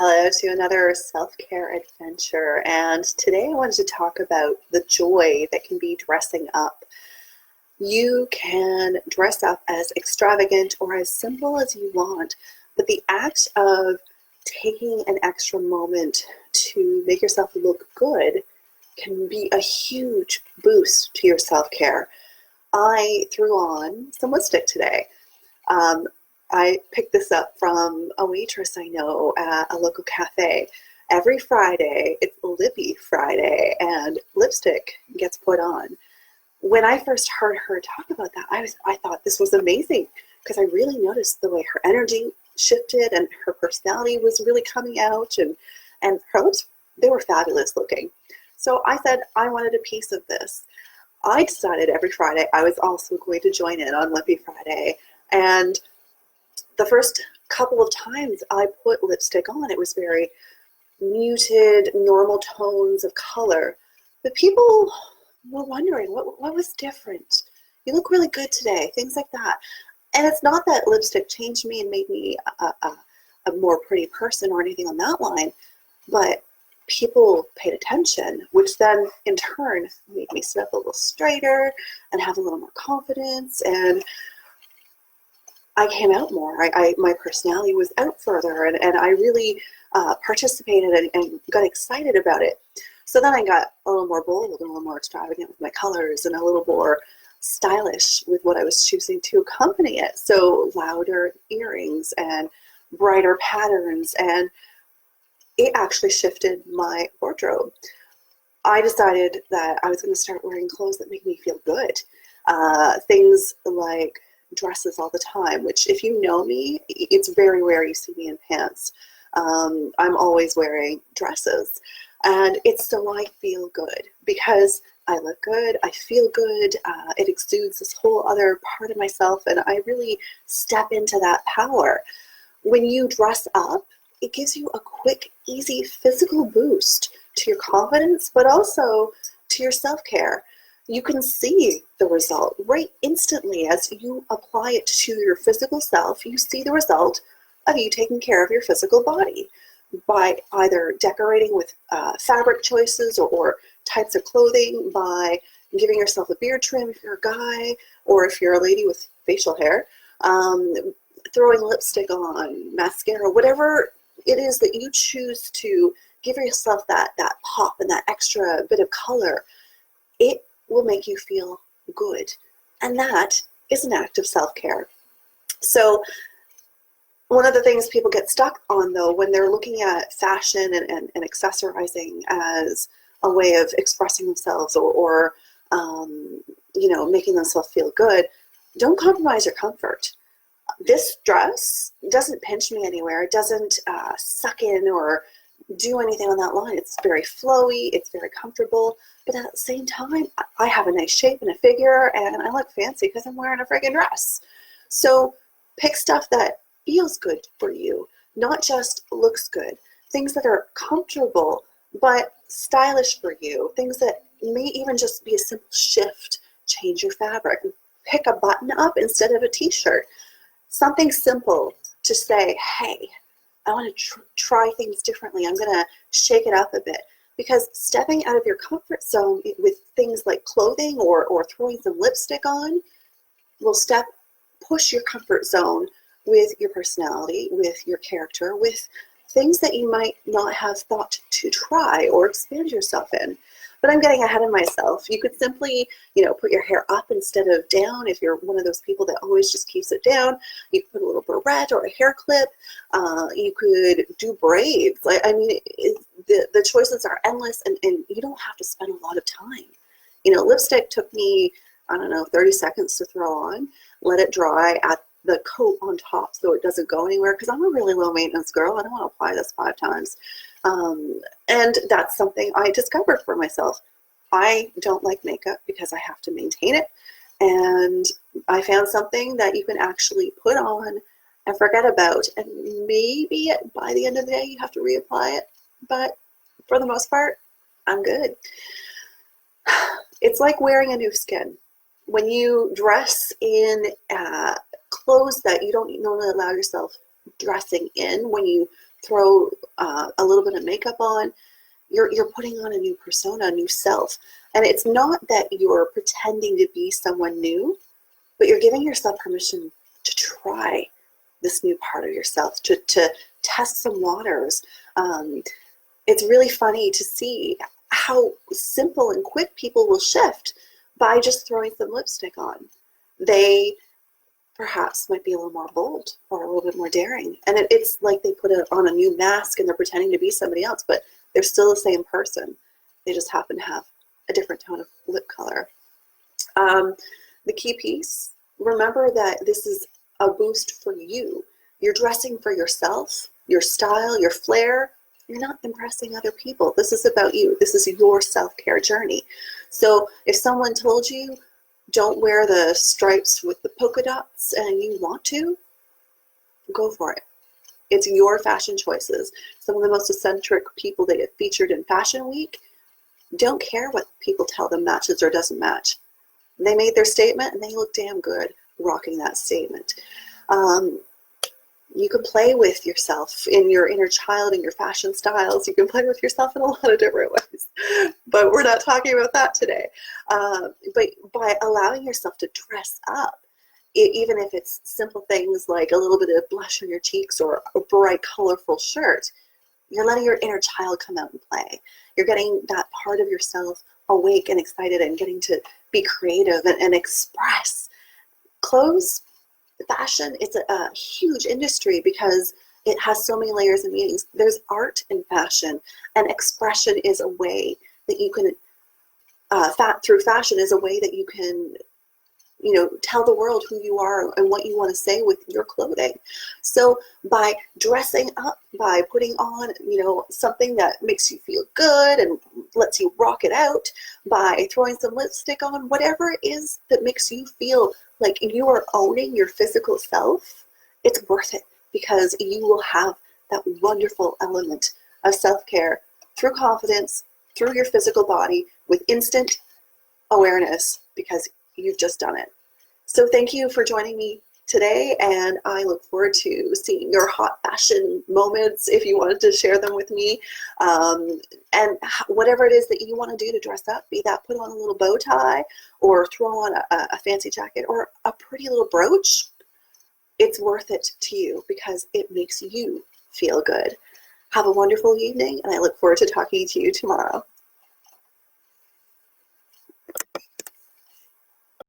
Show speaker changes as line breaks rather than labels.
Hello to another self-care adventure. And today I wanted to talk about the joy that can be dressing up. You can dress up as extravagant or as simple as you want, but the act of taking an extra moment to make yourself look good can be a huge boost to your self-care. I threw on some lipstick today. Um, I picked this up from a waitress I know at a local cafe. Every Friday, it's Lippy Friday, and lipstick gets put on. When I first heard her talk about that, I thought this was amazing because I really noticed the way her energy shifted and her personality was really coming out, and her lips, they were fabulous looking. So I said I wanted a piece of this. I decided every Friday I was also going to join in on Lippy Friday, and the first couple of times I put lipstick on, it was very muted, normal tones of color. But people were wondering what was different. You look really good today, things like that. And it's not that lipstick changed me and made me a more pretty person or anything on that line, but people paid attention, which then in turn made me sit up a little straighter and have a little more confidence, and I came out more. My personality was out further, and I really participated and got excited about it. So then I got a little more bold and a little more extravagant with my colors and a little more stylish with what I was choosing to accompany it. So louder earrings and brighter patterns, and it actually shifted my wardrobe. I decided that I was going to start wearing clothes that make me feel good. Things like dresses all the time, which if you know me, it's very rare you see me in pants. I'm always wearing dresses, and it's so I feel good because I look good, I feel good, it exudes this whole other part of myself, and I really step into that power. When you dress up, it gives you a quick, easy physical boost to your confidence, but also to your self-care. You can see the result right instantly as you apply it to your physical self. You see the result of you taking care of your physical body by either decorating with fabric choices or types of clothing, by giving yourself a beard trim if you're a guy, or if you're a lady with facial hair, throwing lipstick on, mascara, whatever it is that you choose to give yourself that pop and that extra bit of color. It will make you feel good. And that is an act of self-care. So one of the things people get stuck on, though, when they're looking at fashion and accessorizing as a way of expressing themselves or making themselves feel good, don't compromise your comfort. This dress doesn't pinch me anywhere. It doesn't suck in or do anything on that line. It's very flowy, it's very comfortable, but at the same time, I have a nice shape and a figure, and I look fancy because I'm wearing a friggin' dress. So pick stuff that feels good for you, not just looks good. Things that are comfortable, but stylish for you. Things that may even just be a simple shift. Change your fabric. Pick a button up instead of a t-shirt. Something simple to say, hey, I want to try things differently. I'm going to shake it up a bit. Because stepping out of your comfort zone with things like clothing or throwing some lipstick on will push your comfort zone with your personality, with your character, with things that you might not have thought to try or expand yoururself in. But I'm getting ahead of myself. You could simply, put your hair up instead of down. If you're one of those people that always just keeps it down, you could put a little barrette or a hair clip. You could do braids. The choices are endless, and you don't have to spend a lot of time. Lipstick took me, 30 seconds to throw on, let it dry, add the coat on top so it doesn't go anywhere, because I'm a really low maintenance girl. I don't want to apply this 5 times. And that's something I discovered for myself. I don't like makeup because I have to maintain it. And I found something that you can actually put on and forget about. And maybe by the end of the day, you have to reapply it. But for the most part, I'm good. It's like wearing a new skin. When you dress in clothes that you don't normally allow yourself dressing in, when you throw a little bit of makeup on, you're putting on a new persona, a new self. And it's not that you're pretending to be someone new, but you're giving yourself permission to try this new part of yourself, to test some waters. It's really funny to see how simple and quick people will shift by just throwing some lipstick on. They perhaps might be a little more bold or a little bit more daring. And it's like they put on a new mask and they're pretending to be somebody else, but they're still the same person. They just happen to have a different tone of lip color. The key piece, remember that this is a boost for you. You're dressing for yourself, your style, your flair. You're not impressing other people. This is about you. This is your self-care journey. So if someone told you, don't wear the stripes with the polka dots, and you want to, go for it. It's your fashion choices. Some of the most eccentric people that get featured in Fashion Week don't care what people tell them matches or doesn't match. They made their statement and they look damn good rocking that statement. You can play with yourself in your inner child and your fashion styles. You can play with yourself in a lot of different ways, but we're not talking about that today. But by allowing yourself to dress up, even if it's simple things like a little bit of blush on your cheeks or a bright, colorful shirt, you're letting your inner child come out and play. You're getting that part of yourself awake and excited and getting to be creative and express. Clothes, fashion, it's a huge industry because it has so many layers and meanings. There's art in fashion, and expression is a way that you can, through fashion is a way that you can, tell the world who you are and what you want to say with your clothing. So by dressing up, by putting on, something that makes you feel good and lets you rock it out, by throwing some lipstick on, whatever it is that makes you feel like you are owning your physical self, it's worth it because you will have that wonderful element of self-care through confidence, through your physical body, with instant awareness because you've just done it. So thank you for joining me today, and I look forward to seeing your hot fashion moments if you wanted to share them with me. And whatever it is that you want to do to dress up, be that put on a little bow tie or throw on a fancy jacket or a pretty little brooch, it's worth it to you because it makes you feel good. Have a wonderful evening, and I look forward to talking to you tomorrow.